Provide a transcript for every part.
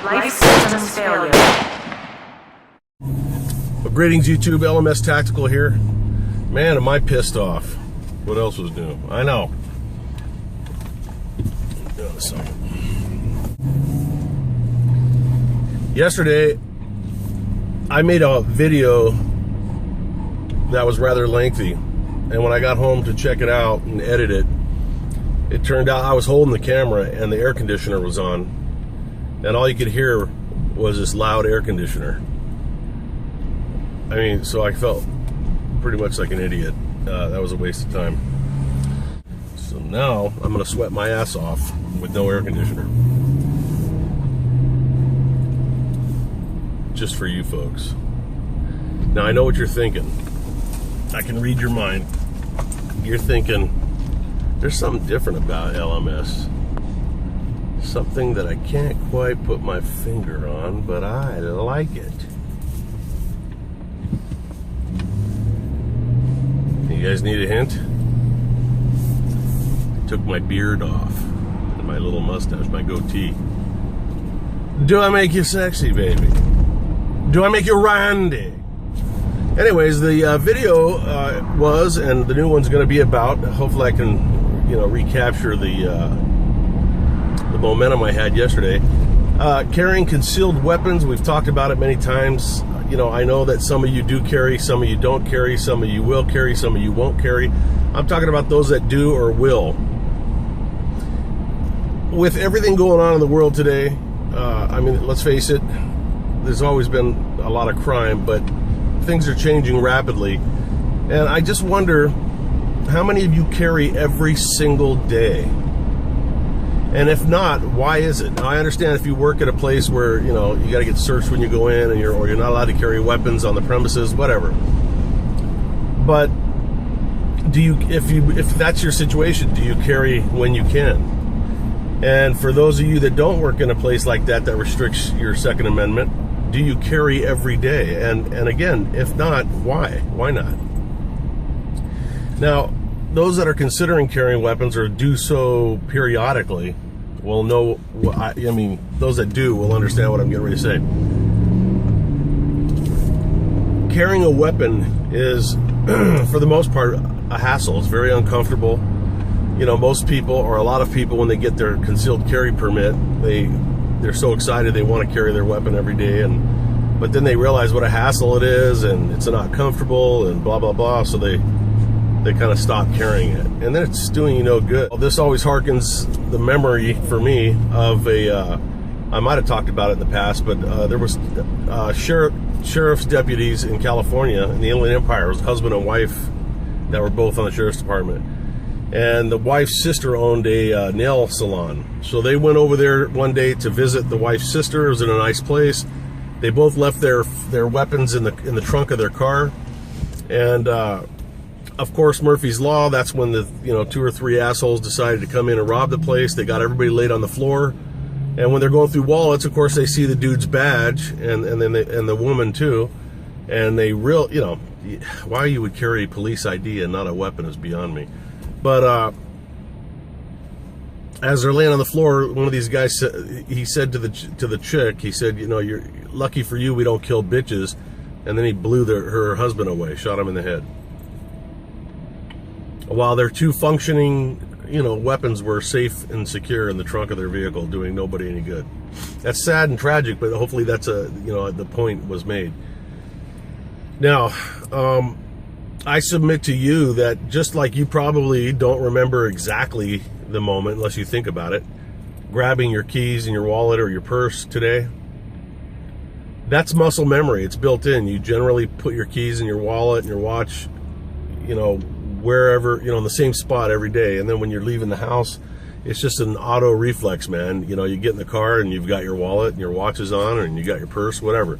Life systems failure. Well, greetings YouTube, LMS Tactical here. Man, am I pissed off. What else was new? I know. Hang on a second. Yesterday, I made a video that was rather lengthy. And when I got home to check it out and edit it, it turned out I was holding the camera and the air conditioner was on. And all you could hear was this loud air conditioner. I mean, so I felt pretty much like an idiot. That was a waste of time. So now I'm going to sweat my ass off with no air conditioner. Just for you folks. Now I know what you're thinking. I can read your mind. You're thinking, there's something different about LMS. Something that I can't quite put my finger on, but I like it. You guys need a hint? I took my beard off and my little mustache, my goatee. Do I make you sexy, baby? Do I make you randy? Anyways, the video was, and the new one's going to be about, hopefully I can, recapture the momentum I had yesterday. Carrying concealed weapons, we've talked about it many times. I know that some of you do carry, some of you don't carry, some of you will carry, some of you won't carry. I'm talking about those that do or will. With everything going on in the world today, let's face it, there's always been a lot of crime, but things are changing rapidly. And I just wonder, how many of you carry every single day? And if not, why is it? Now, I understand if you work at a place where, you got to get searched when you go in, and you're not allowed to carry weapons on the premises, whatever. But if that's your situation, do you carry when you can? And for those of you that don't work in a place like that restricts your Second Amendment, do you carry every day? And again, if not, why? Why not? Now, those that are considering carrying weapons or do so periodically will know, those that do will understand what I'm getting ready to say. Carrying a weapon is, for the most part, a hassle. It's very uncomfortable. Most people, or a lot of people, when they get their concealed carry permit, they're so excited they want to carry their weapon every day, but then they realize what a hassle it is, and it's not comfortable, and blah, blah, blah, so they kind of stop carrying it. And then it's doing you no good. This always harkens the memory for me of I might have talked about it in the past, but there was sheriff's deputies in California, in the Inland Empire. It was husband and wife that were both on the sheriff's department. And the wife's sister owned a nail salon. So they went over there one day to visit the wife's sister. It was in a nice place. They both left their weapons in the trunk of their car. And of course, Murphy's Law, that's when the 2 or 3 assholes decided to come in and rob the place. They got everybody laid on the floor. And when they're going through wallets, of course, they see the dude's badge and then the woman too. And they why you would carry police ID and not a weapon is beyond me. But as they're laying on the floor, one of these guys he said to the chick, he said, you're lucky for you we don't kill bitches. And then he blew her husband away, shot him in the head. While their 2 functioning, weapons were safe and secure in the trunk of their vehicle, doing nobody any good. That's sad and tragic, but hopefully that's the point was made. Now, I submit to you that just like you probably don't remember exactly the moment, unless you think about it, grabbing your keys in your wallet or your purse today, that's muscle memory. It's built in. You generally put your keys in your wallet and your watch, wherever, in the same spot every day. And then when you're leaving the house, it's just an auto reflex, man. You get in the car and you've got your wallet and your watch is on, and you got your purse, whatever.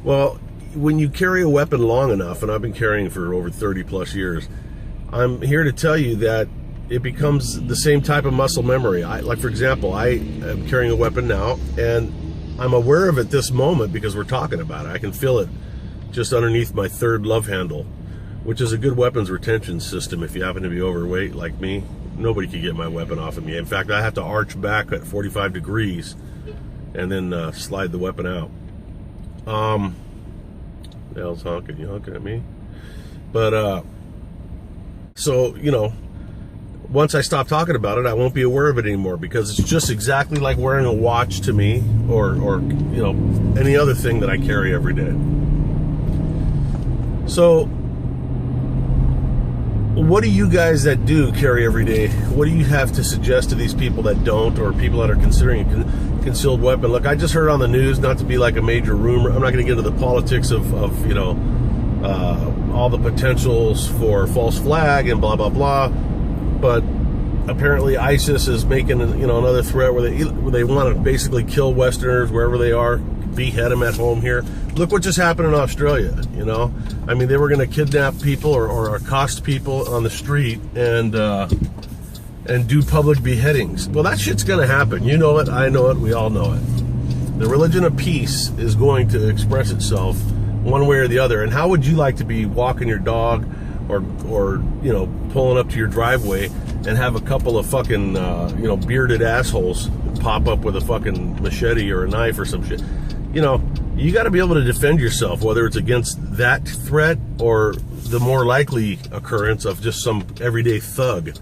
Well, when you carry a weapon long enough, and I've been carrying for over 30 plus years, I'm here to tell you that it becomes the same type of muscle memory. Like, for example, I am carrying a weapon now, and I'm aware of it this moment because we're talking about it. I can feel it just underneath my third love handle, which is a good weapons retention system if you happen to be overweight like me. Nobody could get my weapon off of me. In fact, I have to arch back at 45 degrees and then slide the weapon out. The hell's honking? You honking at me? But so, you know, once I stop talking about it, I won't be aware of it anymore, because it's just exactly like wearing a watch to me, or you know, any other thing that I carry every day. So what do you guys that do carry every day, what do you have to suggest to these people that don't, or people that are considering a concealed weapon? Look, I just heard on the news, not to be like a major rumor, I'm not going to get into the politics of you know, all the potentials for false flag and blah, blah, blah. But apparently ISIS is making, you know, another threat where they want to basically kill Westerners wherever they are, behead them at home here. Look what just happened in Australia, you know? I mean, they were going to kidnap people or accost people on the street and do public beheadings. Well, that shit's going to happen. You know it, I know it, we all know it. The religion of peace is going to express itself one way or the other. And how would you like to be walking your dog or you know, pulling up to your driveway and have a couple of fucking you know, bearded assholes pop up with a fucking machete or a knife or some shit? You know, you got to be able to defend yourself, whether it's against that threat or the more likely occurrence of just some everyday thug.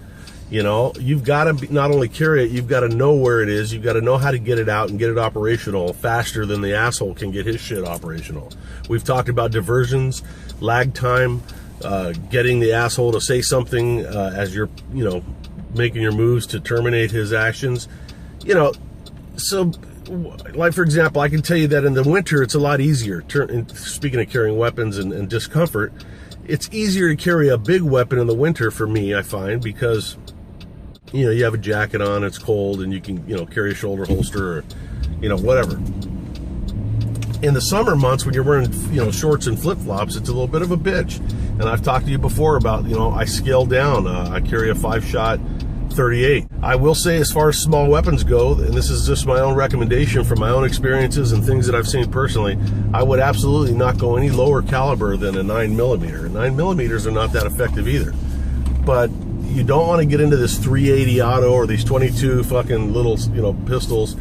You know, you've got to not only carry it, you've got to know where it is. You've got to know how to get it out and get it operational faster than the asshole can get his shit operational. We've talked about diversions, lag time, getting the asshole to say something as you're, you know, making your moves to terminate his actions. You know, so like, for example, I can tell you that in the winter, it's a lot easier. Speaking of carrying weapons and discomfort, it's easier to carry a big weapon in the winter for me, I find, because, you know, you have a jacket on, it's cold, and you can, you know, carry a shoulder holster or, you know, whatever. In the summer months, when you're wearing, you know, shorts and flip-flops, it's a little bit of a bitch. And I've talked to you before about, you know, I scale down. I carry a 5-shot 38. I will say, as far as small weapons go, and this is just my own recommendation from my own experiences and things that I've seen personally, I would absolutely not go any lower caliber than a 9mm. 9mm are not that effective either. But you don't want to get into this 380 auto or these 22 fucking little, you know, pistols,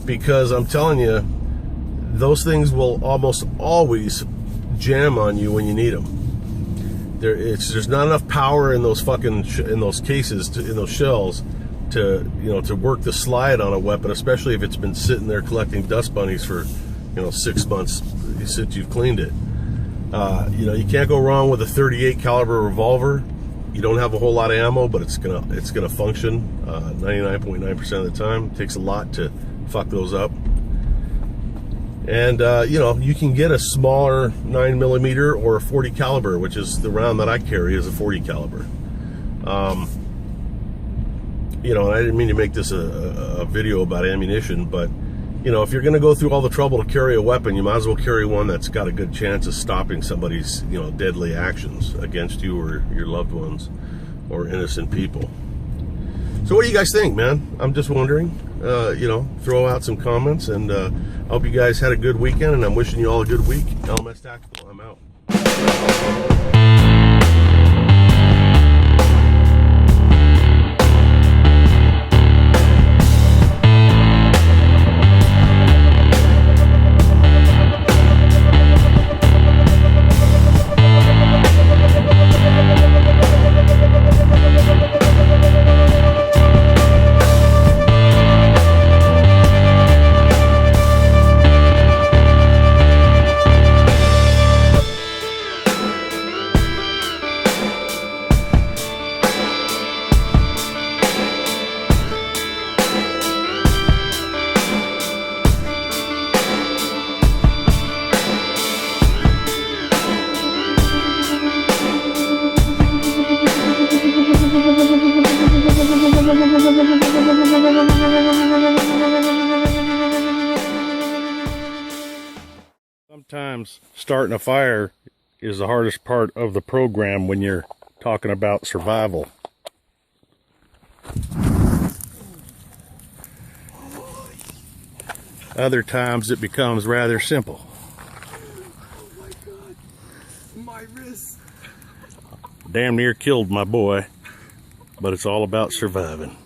because I'm telling you, those things will almost always jam on you when you need them. There's not enough power in those fucking in those cases, in those shells, to, you know, to work the slide on a weapon, especially if it's been sitting there collecting dust bunnies for, you know, 6 months since you've cleaned it. You know, you can't go wrong with a 38 caliber revolver. You don't have a whole lot of ammo, but it's gonna function 99.9% of the time. It takes a lot to fuck those up. And you know, you can get a smaller 9mm or a 40 caliber, which is the round that I carry, is a 40 caliber. You know, and I didn't mean to make this a video about ammunition, but, you know, if you're going to go through all the trouble to carry a weapon, you might as well carry one that's got a good chance of stopping somebody's, you know, deadly actions against you or your loved ones or innocent people. So what do you guys think, man? I'm just wondering. You know, throw out some comments, and I hope you guys had a good weekend, and I'm wishing you all a good week. LMS Tactical, I'm out. Sometimes starting a fire is the hardest part of the program when you're talking about survival. Other times it becomes rather simple. Oh my God, my wrist. Damn near killed my boy, but it's all about surviving.